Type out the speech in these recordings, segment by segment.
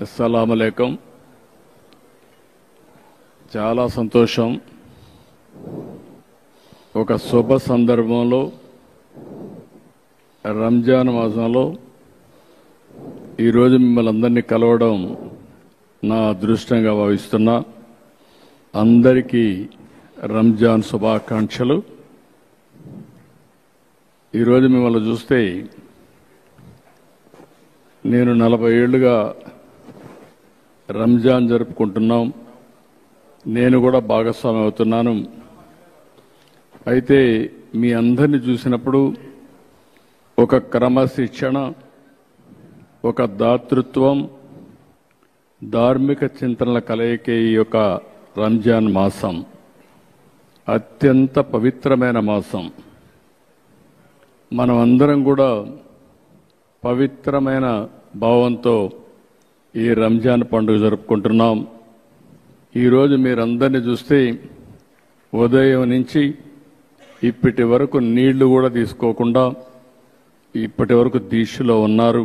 అస్సలాముఅలైకుం. చాలా సంతోషం. ఒక శుభ సందర్భంలో రంజాన్ మాసంలో ఈరోజు మిమ్మల్ని అందరినీ కలవడం నా అదృష్టంగా భావిస్తున్నా. అందరికీ రంజాన్ శుభాకాంక్షలు. ఈరోజు మిమ్మల్ని చూస్తే నేను 40 ఏళ్లుగా రంజాన్ జరుపుకుంటున్నాం. నేను కూడా భాగస్వామి అవుతున్నాను. అయితే మీ అందరిని చూసినప్పుడు ఒక క్రమశిక్షణ, ఒక దాతృత్వం, ధార్మిక చింతనల కలయికే ఈ యొక్క రంజాన్ మాసం. అత్యంత పవిత్రమైన మాసం. మనమందరం కూడా పవిత్రమైన భావంతో ఈ రంజాన్ పండుగ జరుపుకుంటున్నాం. ఈరోజు మీరందరినీ చూస్తే ఉదయం నుంచి ఇప్పటి వరకు నీళ్లు కూడా తీసుకోకుండా ఇప్పటి వరకు దీక్షలో ఉన్నారు.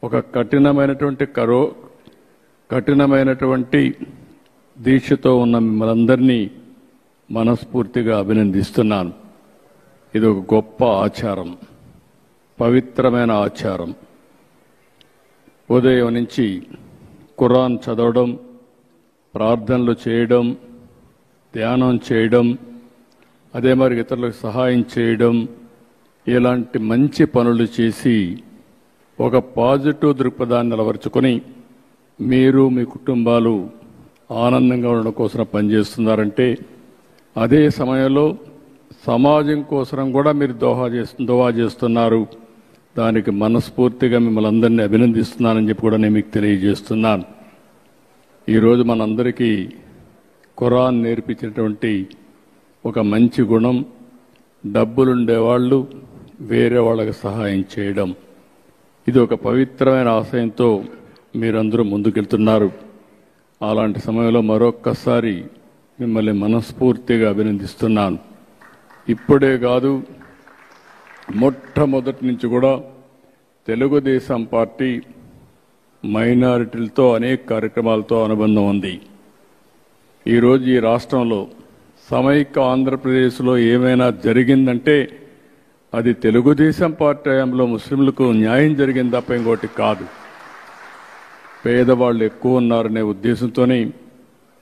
ఒక కఠినమైనటువంటి దీక్షతో ఉన్న మిమ్మల్ని మనస్ఫూర్తిగా అభినందిస్తున్నాను. ఇది ఒక గొప్ప ఆచారం, పవిత్రమైన ఆచారం. ఉదయం నుంచి ఖురాన్ చదవడం, ప్రార్థనలు చేయడం, ధ్యానం చేయడం, అదే మరి ఇతరులకు సహాయం చేయడం, ఇలాంటి మంచి పనులు చేసి ఒక పాజిటివ్ దృక్పథాన్ని అలవరుచుకొని మీరు మీ కుటుంబాలు ఆనందంగా ఉండడం కోసం పనిచేస్తున్నారంటే, అదే సమయంలో సమాజం కోసం కూడా మీరు దోహా చేస్తున్నారు. దానికి మనస్ఫూర్తిగా మిమ్మల్ని అందరినీ అభినందిస్తున్నానని చెప్పి కూడా నేను మీకు తెలియజేస్తున్నాను. ఈరోజు మనందరికీ ఖురాన్ నేర్పించినటువంటి ఒక మంచి గుణం, డబ్బులుండేవాళ్ళు వేరే వాళ్ళకి సహాయం చేయడం. ఇది ఒక పవిత్రమైన ఆశయంతో మీరందరూ ముందుకెళ్తున్నారు. అలాంటి సమయంలో మరొక్కసారి మిమ్మల్ని మనస్ఫూర్తిగా అభినందిస్తున్నాను. ఇప్పుడే కాదు, మొట్టమొదటి నుంచి కూడా తెలుగుదేశం పార్టీ మైనారిటీలతో అనేక కార్యక్రమాలతో అనుబంధం ఉంది. ఈరోజు ఈ రాష్ట్రంలో సమైక్య ఆంధ్రప్రదేశ్లో ఏమైనా జరిగిందంటే అది తెలుగుదేశం పార్టీ హయాంలో ముస్లింలకు న్యాయం జరిగింది తప్ప ఇంకోటి కాదు. పేదవాళ్ళు ఎక్కువ ఉన్నారనే ఉద్దేశంతోనే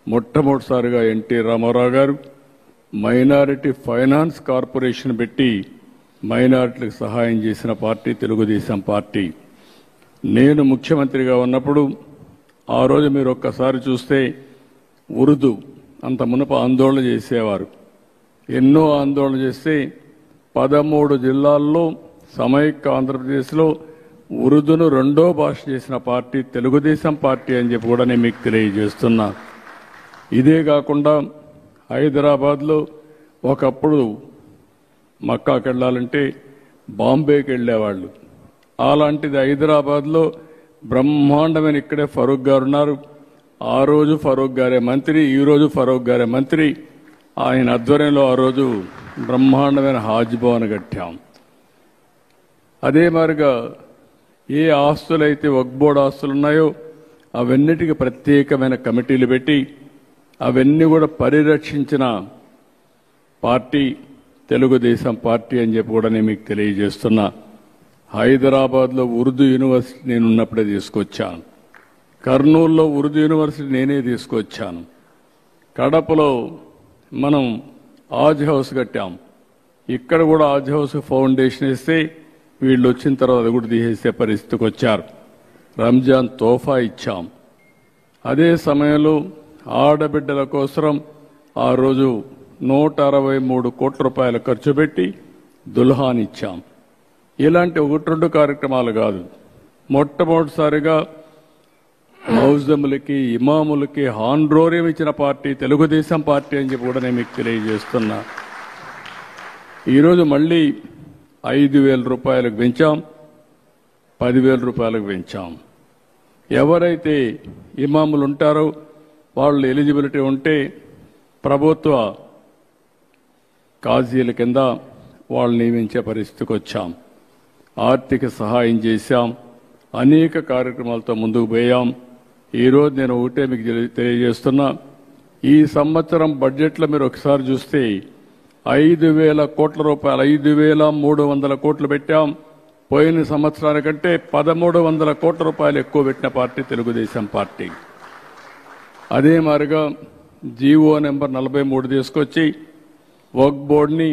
మొట్టమొదటిసారిగా ఎన్టీ రామారావు గారు మైనారిటీ ఫైనాన్స్ కార్పొరేషన్ పెట్టి మైనారిటీలకు సహాయం చేసిన పార్టీ తెలుగుదేశం పార్టీ. నేను ముఖ్యమంత్రిగా ఉన్నప్పుడు ఆ రోజు మీరు ఒక్కసారి చూస్తే ఉర్దూ అంత మునుపు ఆందోళన చేసేవారు. ఎన్నో ఆందోళన చేస్తే 13 జిల్లాల్లో సమైక్య ఆంధ్రప్రదేశ్లో ఉర్దూను 2వ భాష చేసిన పార్టీ తెలుగుదేశం పార్టీ అని చెప్పి కూడా నేను మీకు తెలియజేస్తున్నా. ఇదే కాకుండా హైదరాబాద్లో ఒకప్పుడు మక్కాకి వెళ్ళాలంటే బాంబేకి వెళ్ళేవాళ్ళు. అలాంటిది హైదరాబాద్లో బ్రహ్మాండమైన ఇక్కడే ఫరూక్ గారు ఉన్నారు. ఆ రోజు ఫరూక్ గారే మంత్రి, ఈరోజు ఫరూక్ గారే మంత్రి. ఆయన ఆధ్వర్యంలో ఆ రోజు బ్రహ్మాండమైన హాజ్ భవన్ కట్టాం. అదే మాదిరిగా ఏ ఆస్తులైతే వక్ఫ్ బోర్డు ఆస్తులు ఉన్నాయో అవన్నిటికీ ప్రత్యేకమైన కమిటీలు పెట్టి అవన్నీ కూడా పరిరక్షించిన పార్టీ తెలుగుదేశం పార్టీ అని చెప్పి కూడా నేను మీకు తెలియజేస్తున్నా. హైదరాబాద్లో ఉర్దూ యూనివర్సిటీ నేను ఉన్నప్పుడే తీసుకొచ్చాను. కర్నూలులో ఉర్దూ యూనివర్సిటీ నేనే తీసుకొచ్చాను. కడపలో మనం ఆజ్ హౌస్ కట్టాం. ఇక్కడ కూడా ఆజ్ హౌస్ ఫౌండేషన్ ఇస్తే వీళ్ళు వచ్చిన తర్వాత అది కూడా తీసేసే పరిస్థితికి వచ్చారు. రంజాన్ తోఫా ఇచ్చాం. అదే సమయంలో ఆడబిడ్డల కోసం ఆ రోజు 163 కోట్ల రూపాయలు ఖర్చు పెట్టి దుల్హాన్ ఇచ్చాం. ఇలాంటి 1-2 కార్యక్రమాలు కాదు, మొట్టమొదటిసారిగా మౌజములకి ఇమాములకి హాన్రోరియం ఇచ్చిన పార్టీ తెలుగుదేశం పార్టీ అని చెప్పి కూడా నేను మీకు తెలియజేస్తున్నా. ఈరోజు మళ్ళీ 5,000 రూపాయలకు పెంచాం, 10,000 రూపాయలకు పెంచాం. ఎవరైతే ఇమాములు ఉంటారో వాళ్ళు ఎలిజిబిలిటీ ఉంటే ప్రభుత్వ కాజీల కింద వాళ్ళు నియమించే పరిస్థితికి వచ్చాం. ఆర్థిక సహాయం చేశాం, అనేక కార్యక్రమాలతో ముందుకు పోయాం. ఈరోజు నేను ఒకటే మీకు తెలియజేస్తున్నా, ఈ సంవత్సరం బడ్జెట్లో మీరు ఒకసారి చూస్తే 5,000 కోట్ల రూపాయలు, 5,300 కోట్లు పెట్టాం. పోయిన సంవత్సరానికంటే 1,300 కోట్ల రూపాయలు ఎక్కువ పెట్టిన పార్టీ తెలుగుదేశం పార్టీ. అదే మాదిరిగా జీవో నెంబర్ 43 తీసుకొచ్చి వక్ఫ్ బోర్డుని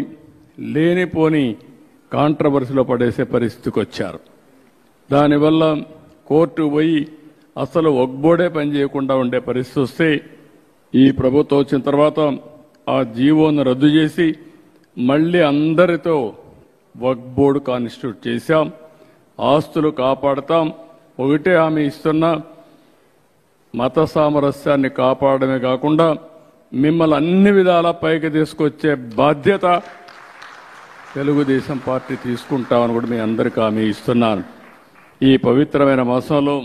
లేనిపోని కాంట్రవర్సీలో పడేసే పరిస్థితికి వచ్చారు. దానివల్ల కోర్టు పోయి అసలు వక్ఫ్ బోర్డే పనిచేయకుండా ఉండే పరిస్థితి వస్తే ఈ ప్రభుత్వం వచ్చిన తర్వాత ఆ జీవోను రద్దు చేసి మళ్ళీ అందరితో వక్ఫ్ బోర్డు కాన్స్టిట్యూట్ చేశాం. ఆస్తులు కాపాడతాం. ఒకటే హామీ ఇస్తున్నా, మత సామరస్యాన్ని కాపాడమే కాకుండా మిమ్మల్ని అన్ని విధాలా పైకి తీసుకొచ్చే బాధ్యత తెలుగుదేశం పార్టీ తీసుకుంటామని కూడా మీ అందరికీ హామీ ఇస్తున్నాను. ఈ పవిత్రమైన మాసంలో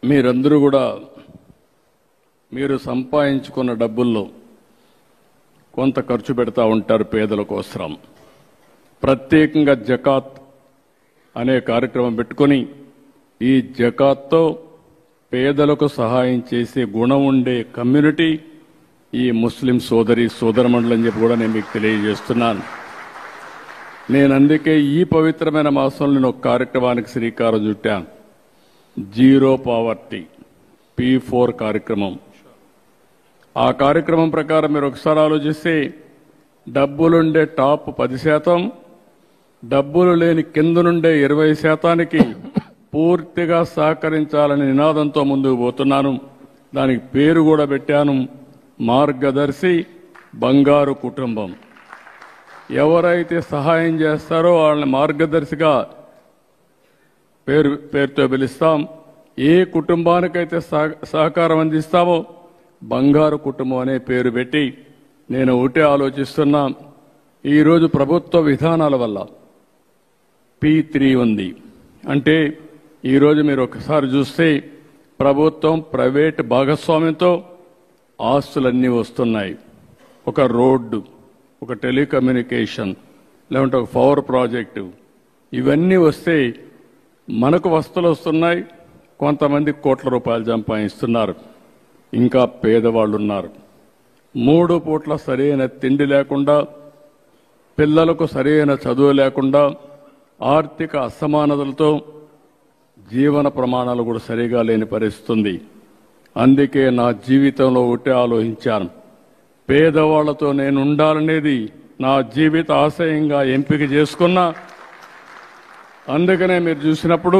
మీరందరూ కూడా మీరు సంపాదించుకున్న డబ్బుల్లో కొంత ఖర్చు పెడతా ఉంటారు పేదల కోసం. ప్రత్యేకంగా జకాత్ అనే కార్యక్రమం పెట్టుకొని ఈ జకాత్తో పేదలకు సహాయం చేసే గుణం ఉండే కమ్యూనిటీ ఈ ముస్లిం సోదరమండలి అని చెప్పి కూడా నేను మీకు తెలియజేస్తున్నాను. నేను అందుకే ఈ పవిత్రమైన మాసంలో నేను ఒక కార్యక్రమానికి శ్రీకారం చుట్టాను. జీరో పావర్టీ P4 కార్యక్రమం. ఆ కార్యక్రమం ప్రకారం మీరు ఒకసారి ఆలోచిస్తే డబ్బులుండే టాప్ 10%, డబ్బులు లేని కింద నుండే 20%కి పూర్తిగా సహకరించాలని నినాదంతో ముందుకు పోతున్నాను. దానికి పేరు కూడా పెట్టాను, మార్గదర్శి బంగారు కుటుంబం. ఎవరైతే సహాయం చేస్తారో వాళ్ళని మార్గదర్శిగా పేరుతో పిలుస్తాం. ఏ కుటుంబానికైతే సహకారం అందిస్తామో బంగారు కుటుంబం అనే పేరు పెట్టి నేను ఒకటే ఆలోచిస్తున్నా. ఈరోజు ప్రభుత్వ విధానాల వల్ల P3 ఉంది. అంటే ఈరోజు మీరు ఒకసారి చూస్తే ప్రభుత్వం ప్రైవేట్ భాగస్వామ్యంతో ఆస్తులన్నీ వస్తున్నాయి. ఒక రోడ్డు, ఒక టెలికమ్యూనికేషన్, లేకుంటే ఒక పవర్ ప్రాజెక్టు, ఇవన్నీ వస్తే మనకు వస్తువులు వస్తున్నాయి. కొంతమంది కోట్ల రూపాయలు సంపాదిస్తున్నారు. ఇంకా పేదవాళ్ళు ఉన్నారు. 3 పూట్ల సరైన తిండి లేకుండా, పిల్లలకు సరైన చదువు లేకుండా, ఆర్థిక అసమానతలతో జీవన ప్రమాణాలు కూడా సరిగా లేని పరిస్థితి ఉంది. అందుకే నా జీవితంలో ఒకటే ఆలోచించాను, పేదవాళ్లతో నేను ఉండాలనేది నా జీవిత ఆశయంగా ఎంపిక చేసుకున్నా. అందుకనే మీరు చూసినప్పుడు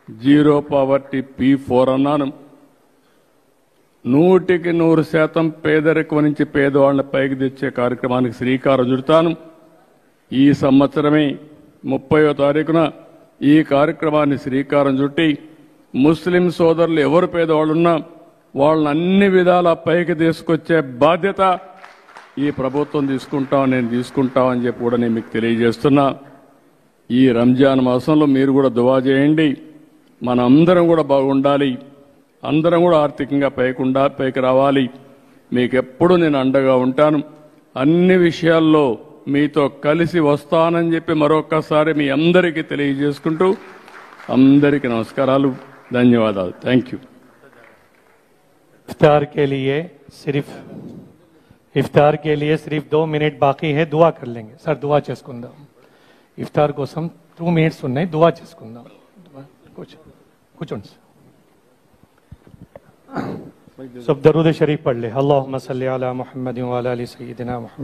జీరో పావర్టీ P4 అన్నాను. 100% పేదరికం నుంచి పేదవాళ్ళని పైకి తెచ్చే కార్యక్రమానికి శ్రీకారం చుడతాను. ఈ సంవత్సరమే 30వ తారీఖున ఈ కార్యక్రమాన్ని శ్రీకారం చుట్టి ముస్లిం సోదరులు ఎవరు పేదవాళ్ళున్నా వాళ్ళని అన్ని విధాలా పైకి తీసుకొచ్చే బాధ్యత ఈ ప్రభుత్వం నేను తీసుకుంటామని చెప్పి కూడా నేను మీకు తెలియజేస్తున్నా. ఈ రంజాన్ మాసంలో మీరు కూడా దువా చేయండి. మన అందరం కూడా బాగుండాలి, అందరం కూడా ఆర్థికంగా పైకి రావాలి. మీకు ఎప్పుడు నేను అండగా ఉంటాను. అన్ని విషయాల్లో మీతో కలిసి వస్తానని చెప్పి మరొకసారి మీ అందరికీ తెలియజేసుకుంటూ అందరికీ నమస్కారాలు, ధన్యవాదాలు. Thank you. इफ्तार के लिए सिर्फ 2 मिनट बाकी है. दुआ कर लेंगे सर. दुआ చేసుకుందాం. इफ्तार కోసం 2 मिनट्स ఉన్నాయి. दुआ చేసుకుందాం. కూర్చోండి. सब दरूद शरीफ पढ़ ले. अल्लाहुम्मा सल्ली अला मुहम्मद व अला आलि सय्यिदिना मुहम्मद.